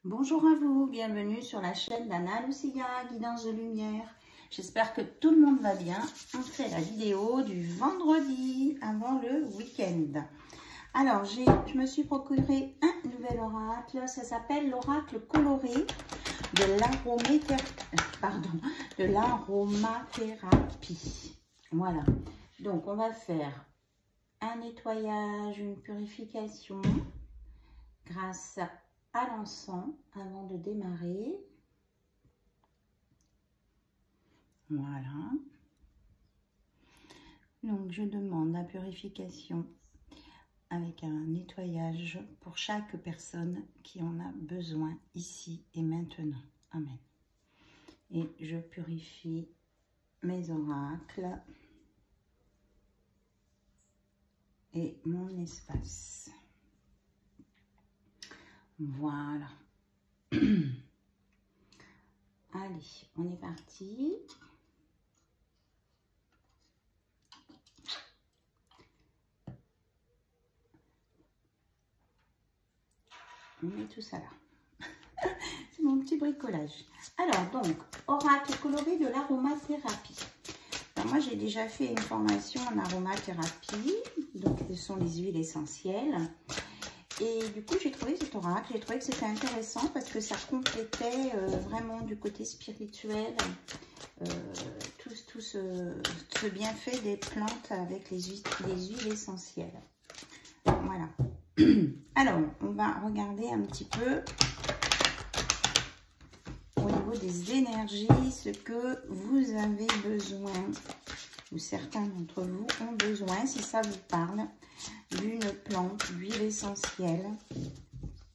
Bonjour à vous, bienvenue sur la chaîne d'Anna Lucia, guidance de lumière. J'espère que tout le monde va bien. On fait la vidéo du vendredi avant le week-end. Alors, je me suis procuré un nouvel oracle. Ça s'appelle l'oracle coloré de l'aromathérapie. Voilà. Donc, on va faire un nettoyage, une purification grâce à l'encens avant de démarrer. Voilà. Donc, je demande la purification avec un nettoyage pour chaque personne qui en a besoin ici et maintenant. Amen. Et je purifie mes oracles et mon espace. Voilà. Allez, on est parti. On met tout ça là. C'est mon petit bricolage. Alors, donc, oracle coloré de l'aromathérapie. Alors, moi, j'ai déjà fait une formation en aromathérapie. Donc, ce sont les huiles essentielles. Et du coup, j'ai trouvé cet oracle. J'ai trouvé que c'était intéressant parce que ça complétait vraiment du côté spirituel tout ce bienfait des plantes avec les huiles essentielles. Voilà. Alors, on va regarder un petit peu au niveau des énergies, ce que vous avez besoin, ou certains d'entre vous ont besoin, si ça vous parle, d'une plante d'huile essentielle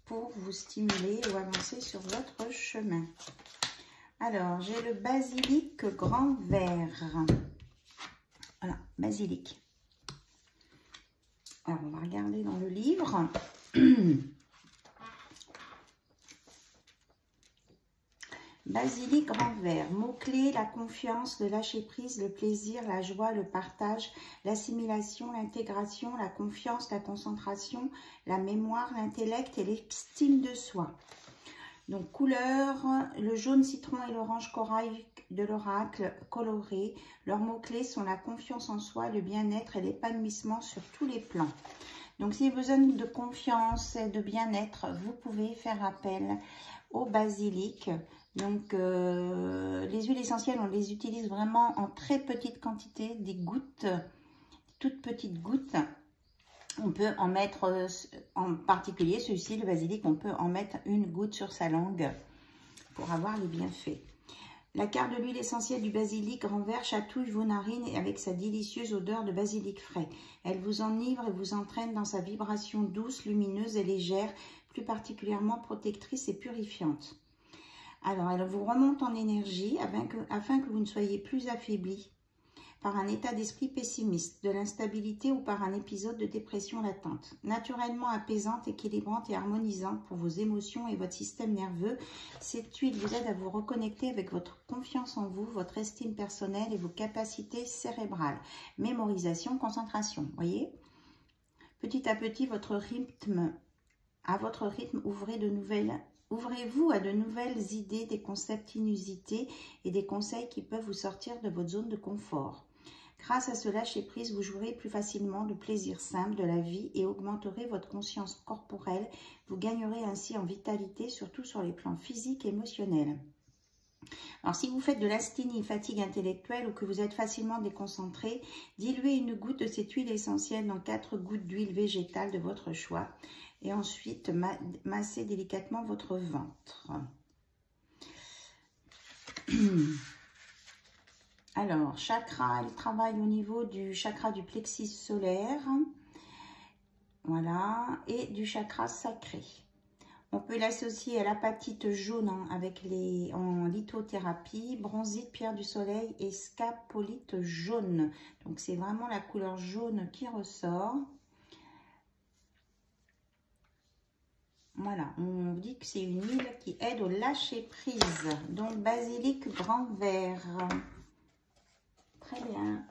pour vous stimuler ou avancer sur votre chemin. Alors, j'ai le basilic grand vert. Voilà, basilic. Alors, on va regarder dans le livre. Basilic grand vert, mots-clés, la confiance, le lâcher-prise, le plaisir, la joie, le partage, l'assimilation, l'intégration, la confiance, la concentration, la mémoire, l'intellect et l'estime de soi. Donc, couleur, le jaune citron et l'orange corail de l'oracle coloré. Leurs mots-clés sont la confiance en soi, le bien-être et l'épanouissement sur tous les plans. Donc, si vous avez besoin de confiance et de bien-être, vous pouvez faire appel au basilic. Donc, les huiles essentielles, on les utilise vraiment en très petite quantité, des gouttes, toutes petites gouttes. On peut en mettre, en particulier celui-ci, le basilic, on peut en mettre une goutte sur sa langue pour avoir les bienfaits. La carte de l'huile essentielle du basilic grand vert chatouille vos narines avec sa délicieuse odeur de basilic frais. Elle vous enivre et vous entraîne dans sa vibration douce, lumineuse et légère, plus particulièrement protectrice et purifiante. Alors, elle vous remonte en énergie afin que vous ne soyez plus affaibli par un état d'esprit pessimiste, de l'instabilité ou par un épisode de dépression latente. Naturellement apaisante, équilibrante et harmonisante pour vos émotions et votre système nerveux, cette huile vous aide à vous reconnecter avec votre confiance en vous, votre estime personnelle et vos capacités cérébrales. Mémorisation, concentration, voyez? Petit à petit, à votre rythme, ouvrez-vous à de nouvelles idées, des concepts inusités et des conseils qui peuvent vous sortir de votre zone de confort. Grâce à ce lâcher-prise, vous jouerez plus facilement le plaisir simple de la vie et augmenterez votre conscience corporelle. Vous gagnerez ainsi en vitalité, surtout sur les plans physiques et émotionnels. Alors, si vous faites de l'asthénie, fatigue intellectuelle ou que vous êtes facilement déconcentré, diluez une goutte de cette huile essentielle dans 4 gouttes d'huile végétale de votre choix. Et ensuite, massez délicatement votre ventre. Alors, chakra, il travaille au niveau du chakra du plexus solaire. Voilà. Et du chakra sacré. On peut l'associer à l'apatite jaune en lithothérapie, bronzite, pierre du soleil et scapolite jaune. Donc, c'est vraiment la couleur jaune qui ressort. Voilà, on dit que c'est une huile qui aide au lâcher-prise. Donc, basilic grand vert. Très bien.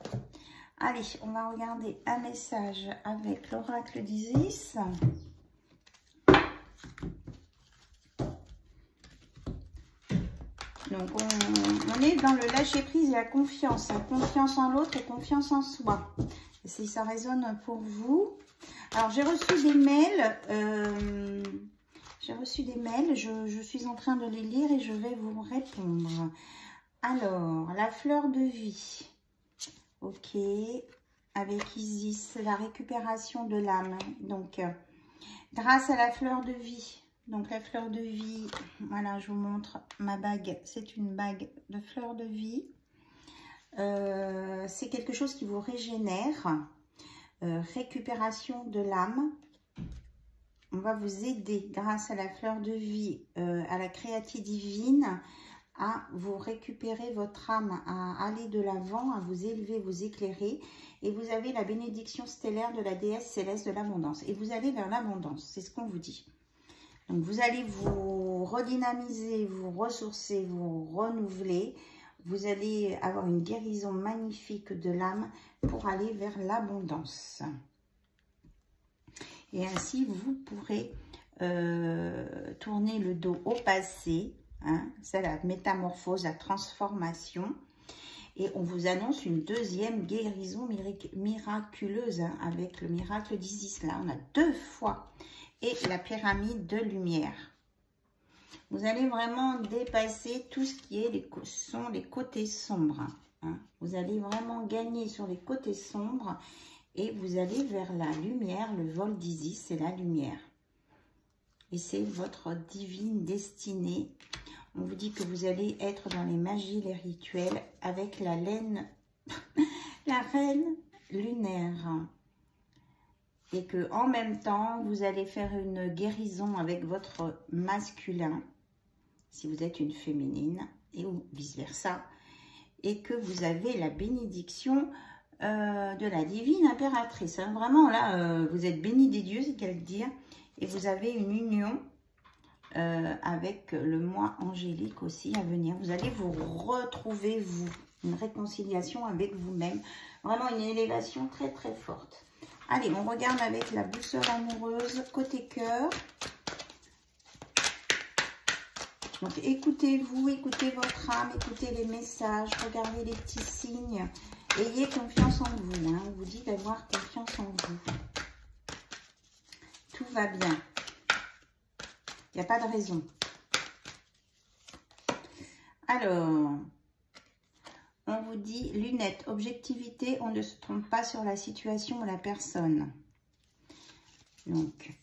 Allez, on va regarder un message avec l'oracle d'Isis. Donc, on est dans le lâcher-prise et la confiance. Hein, confiance en l'autre et confiance en soi. Si ça résonne pour vous. Alors, j'ai reçu des mails. Je suis en train de les lire et je vais vous répondre. Alors, la fleur de vie. Ok. Avec Isis, la récupération de l'âme. Donc, grâce à la fleur de vie. Donc, la fleur de vie, voilà, je vous montre ma bague. C'est une bague de fleur de vie. C'est quelque chose qui vous régénère. Récupération de l'âme. On va vous aider, grâce à la fleur de vie, à la créativité divine, à vous récupérer votre âme, à aller de l'avant, à vous élever, vous éclairer. Et vous avez la bénédiction stellaire de la déesse céleste de l'abondance. Et vous allez vers l'abondance, c'est ce qu'on vous dit. Donc, vous allez vous redynamiser, vous ressourcer, vous renouveler. Vous allez avoir une guérison magnifique de l'âme pour aller vers l'abondance. Et ainsi, vous pourrez tourner le dos au passé. Hein, c'est la métamorphose, la transformation. Et on vous annonce une deuxième guérison miraculeuse hein, avec le miracle d'Isis. Là, on a 2 fois. Et la pyramide de lumière. Vous allez vraiment dépasser tout ce qui est sont les côtés sombres. Hein. Vous allez vraiment gagner sur les côtés sombres et vous allez vers la lumière. Le vol d'Isis, c'est la lumière. Et c'est votre divine destinée. On vous dit que vous allez être dans les magies, les rituels avec la laine, la reine lunaire. Et que en même temps, vous allez faire une guérison avec votre masculin, si vous êtes une féminine, et ou vice-versa. Et que vous avez la bénédiction de la divine impératrice. Hein. Vraiment, là, vous êtes béni des dieux, c'est qu'elle dire. Et vous avez une union avec le moi angélique aussi à venir. Vous allez vous retrouver, vous. Une réconciliation avec vous-même. Vraiment une élévation très, très forte. Allez, on regarde avec la boussole amoureuse, côté cœur. Donc, écoutez-vous, écoutez votre âme, écoutez les messages, regardez les petits signes. Ayez confiance en vous. Hein. On vous dit d'avoir confiance en vous. Tout va bien. Il n'y a pas de raison. Alors, on vous dit lunettes, objectivité, on ne se trompe pas sur la situation ou la personne. Donc,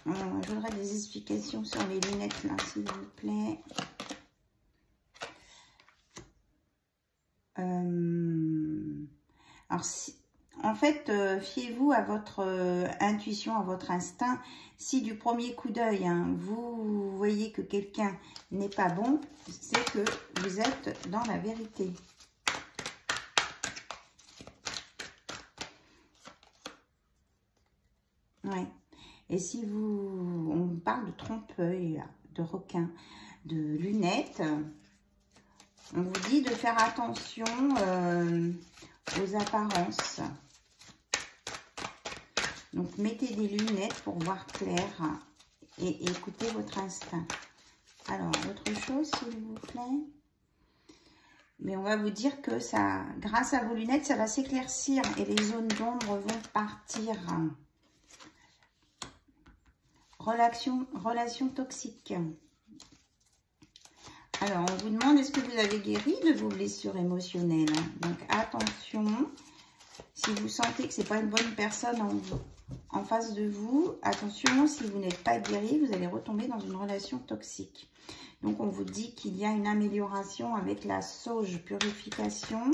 je voudrais des explications sur les lunettes là, s'il vous plaît. Alors, en fait, fiez-vous à votre intuition, à votre instinct. Si du premier coup d'œil, hein, vous voyez que quelqu'un n'est pas bon, c'est que vous êtes dans la vérité. Ouais. Et si on parle de trompe-œil, de requin, de lunettes, on vous dit de faire attention aux apparences. Donc, mettez des lunettes pour voir clair et écoutez votre instinct. Alors, autre chose, s'il vous plaît. Mais on va vous dire que ça, grâce à vos lunettes, ça va s'éclaircir et les zones d'ombre vont partir. Relation toxique. Alors, on vous demande, est-ce que vous avez guéri de vos blessures émotionnelles? Donc, attention. Si vous sentez que ce n'est pas une bonne personne en face de vous, attention, si vous n'êtes pas guéri, vous allez retomber dans une relation toxique. Donc, on vous dit qu'il y a une amélioration avec la sauge purification,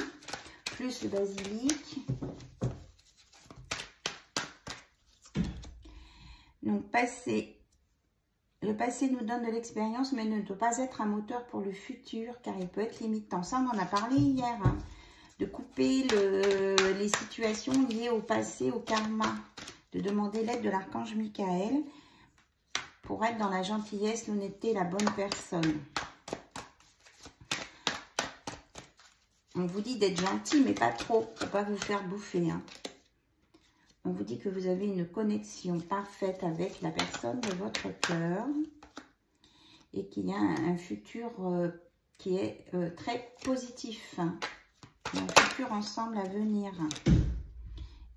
plus le basilic. Donc, le passé nous donne de l'expérience, mais ne doit pas être un moteur pour le futur, car il peut être limitant. Ça, on en a parlé hier, hein, de couper les situations liées au passé, au karma, de demander l'aide de l'archange Michael pour être dans la gentillesse, l'honnêteté, la bonne personne. On vous dit d'être gentil, mais pas trop, pour ne pas vous faire bouffer. Hein. On vous dit que vous avez une connexion parfaite avec la personne de votre cœur et qu'il y a un futur qui est très positif. Un futur ensemble à venir.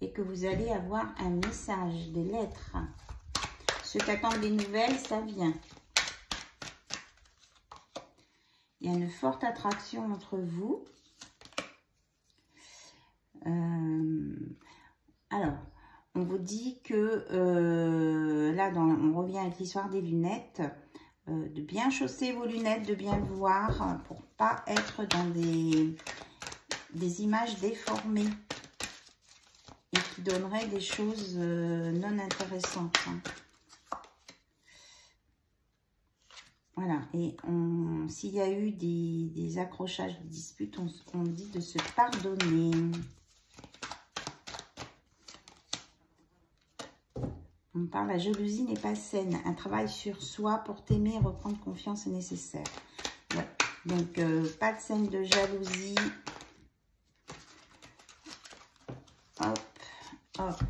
Et que vous allez avoir un message, des lettres. Ceux qui attendent des nouvelles, ça vient. Il y a une forte attraction entre vous. Alors, on vous dit que là, on revient avec l'histoire des lunettes, de bien chausser vos lunettes, de bien voir pour pas être dans des images déformées et qui donneraient des choses non intéressantes. Voilà, et s'il y a eu des accrochages, des disputes, on dit de se pardonner. On parle, la jalousie n'est pas saine. Un travail sur soi pour t'aimer et reprendre confiance est nécessaire. Ouais. Donc, pas de scène de jalousie. Hop, hop.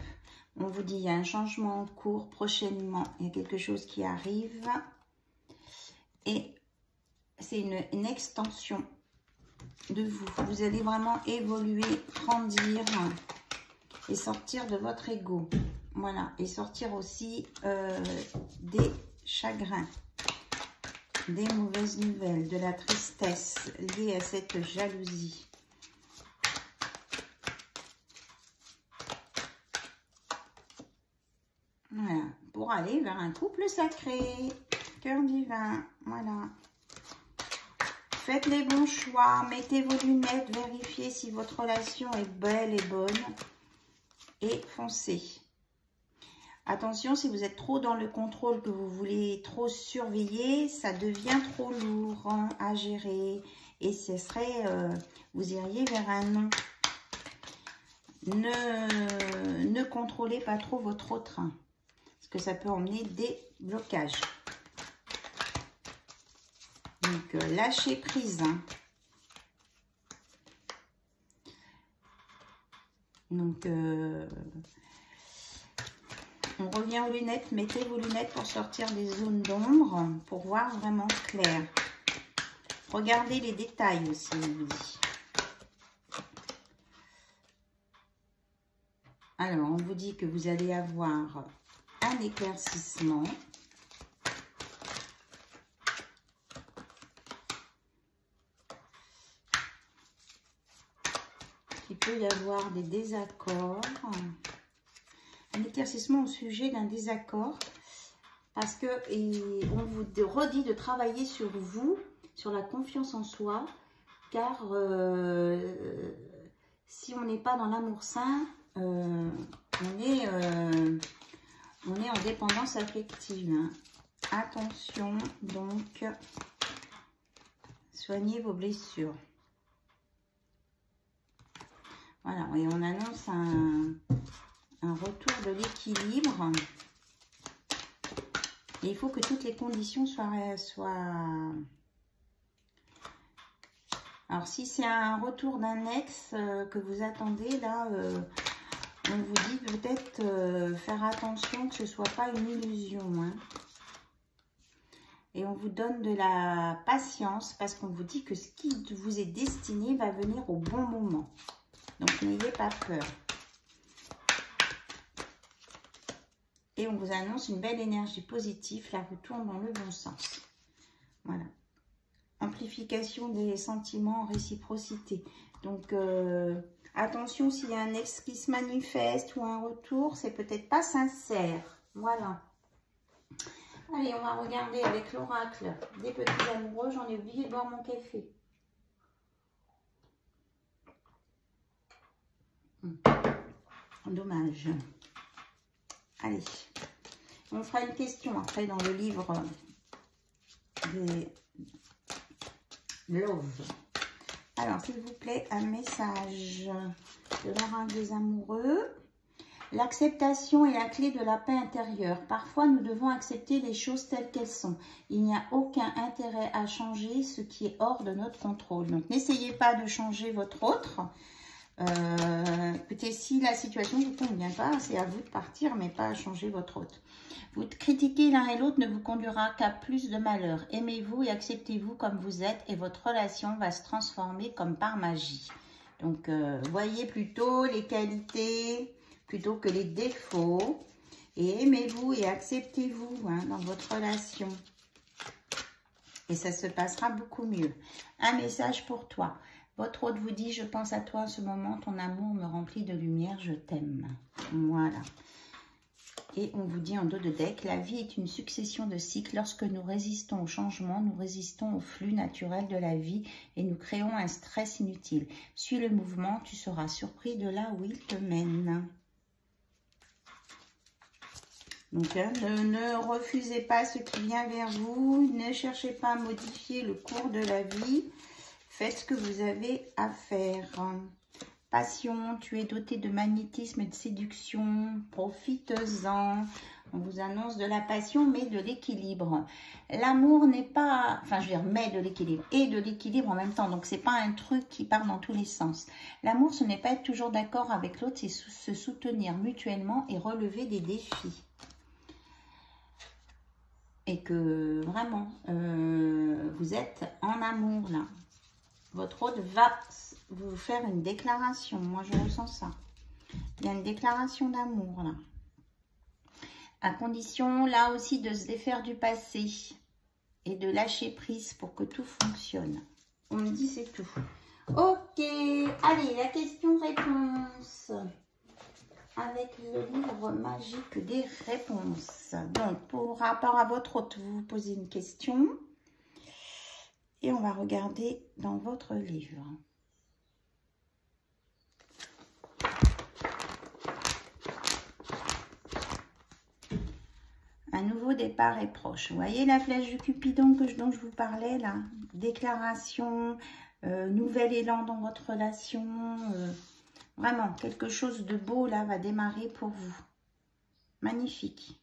On vous dit, il y a un changement en cours prochainement. Il y a quelque chose qui arrive. Et c'est une extension de vous. Vous allez vraiment évoluer, grandir et sortir de votre ego. Voilà, et sortir aussi des chagrins, des mauvaises nouvelles, de la tristesse liée à cette jalousie. Voilà, pour aller vers un couple sacré, cœur divin, voilà. Faites les bons choix, mettez vos lunettes, vérifiez si votre relation est belle et bonne et foncez. Attention, si vous êtes trop dans le contrôle, que vous voulez trop surveiller, ça devient trop lourd à gérer. Et ce serait, vous iriez vers un non. Ne contrôlez pas trop votre train, parce que ça peut emmener des blocages. Donc, lâchez prise. Donc, on revient aux lunettes. Mettez vos lunettes pour sortir des zones d'ombre, pour voir vraiment clair. Regardez les détails aussi, on vous dit. Alors, on vous dit que vous allez avoir un éclaircissement. Il peut y avoir des désaccords. Un éclaircissement au sujet d'un désaccord. Parce que on vous redit de travailler sur vous, sur la confiance en soi. Car si on n'est pas dans l'amour sain, on est en dépendance affective. Attention, donc, soignez vos blessures. Voilà, et on annonce un retour de l'équilibre. Et il faut que toutes les conditions soient... Alors, si c'est un retour d'un ex que vous attendez, là, on vous dit peut-être faire attention que ce ne soit pas une illusion. Hein. Et on vous donne de la patience parce qu'on vous dit que ce qui vous est destiné va venir au bon moment. Donc, n'ayez pas peur. Et on vous annonce une belle énergie positive. La roue tourne dans le bon sens. Voilà. Amplification des sentiments, réciprocité. Donc, attention, s'il y a un ex qui se manifeste ou un retour, c'est peut-être pas sincère. Voilà. Allez, on va regarder avec l'oracle des petits amoureux. J'en ai oublié de boire mon café. Dommage. Allez, on fera une question après dans le livre des Love. Alors, s'il vous plaît, un message de l'oracle des amoureux. L'acceptation est la clé de la paix intérieure. Parfois, nous devons accepter les choses telles qu'elles sont. Il n'y a aucun intérêt à changer ce qui est hors de notre contrôle. Donc, n'essayez pas de changer votre autre. Écoutez, si la situation ne vous convient pas, c'est à vous de partir, mais pas à changer votre hôte. Vous critiquer l'un et l'autre ne vous conduira qu'à plus de malheur. Aimez-vous et acceptez-vous comme vous êtes et votre relation va se transformer comme par magie. Donc, voyez plutôt les qualités plutôt que les défauts. Et aimez-vous et acceptez-vous dans votre relation. Et ça se passera beaucoup mieux. Un message pour toi. Votre hôte vous dit, je pense à toi en ce moment, ton amour me remplit de lumière, je t'aime. Voilà. Et on vous dit en dos de deck, la vie est une succession de cycles. Lorsque nous résistons au changement, nous résistons au flux naturel de la vie et nous créons un stress inutile. Suis le mouvement, tu seras surpris de là où il te mène. Donc, ne refusez pas ce qui vient vers vous. Ne cherchez pas à modifier le cours de la vie. Faites ce que vous avez à faire. Passion, tu es doté de magnétisme et de séduction. Profite-en. On vous annonce de la passion, mais de l'équilibre. L'amour n'est pas... Enfin, je veux dire, mais de l'équilibre. Et de l'équilibre en même temps. Donc, c'est pas un truc qui part dans tous les sens. L'amour, ce n'est pas être toujours d'accord avec l'autre. C'est se soutenir mutuellement et relever des défis. Et que, vraiment, vous êtes en amour, là. Votre hôte va vous faire une déclaration. Moi, je ressens ça. Il y a une déclaration d'amour, là. À condition, là aussi, de se défaire du passé et de lâcher prise pour que tout fonctionne. On me dit c'est tout. Ok. Allez, la question-réponse. Avec le livre magique des réponses. Donc, pour rapport à votre hôte, vous vous posez une question. Et on va regarder dans votre livre. Un nouveau départ est proche. Vous voyez la flèche du Cupidon dont je vous parlais là? Déclaration, nouvel élan dans votre relation. Vraiment, quelque chose de beau là va démarrer pour vous. Magnifique.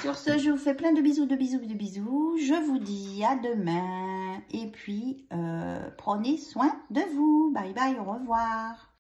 Sur ce, je vous fais plein de bisous, de bisous, de bisous. Je vous dis à demain. Et puis, prenez soin de vous. Bye bye, au revoir.